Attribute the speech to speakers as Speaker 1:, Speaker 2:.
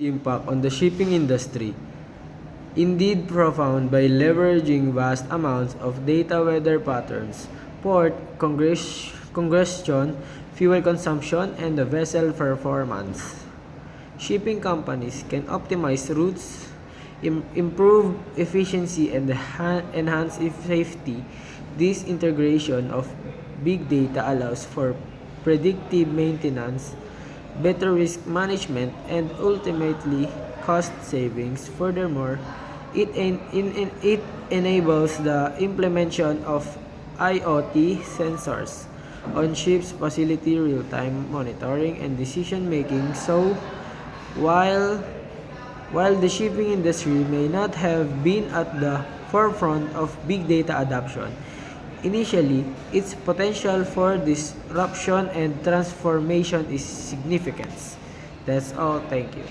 Speaker 1: Impact on the shipping industry. Indeed profound by leveraging vast amounts of data weather patterns, port congestion, fuel consumption, and the vessel performance. Shipping companies can optimize routes, improve efficiency, and enhance safety. This integration of big data allows for predictive maintenance, better risk management, and ultimately cost savings. Furthermore, it enables the implementation of IoT sensors on ships facility real-time monitoring and decision making. So while while the shipping industry may not have been at the forefront of big data adoption, initially, its potential for disruption and transformation is significant. That's all. Thank you.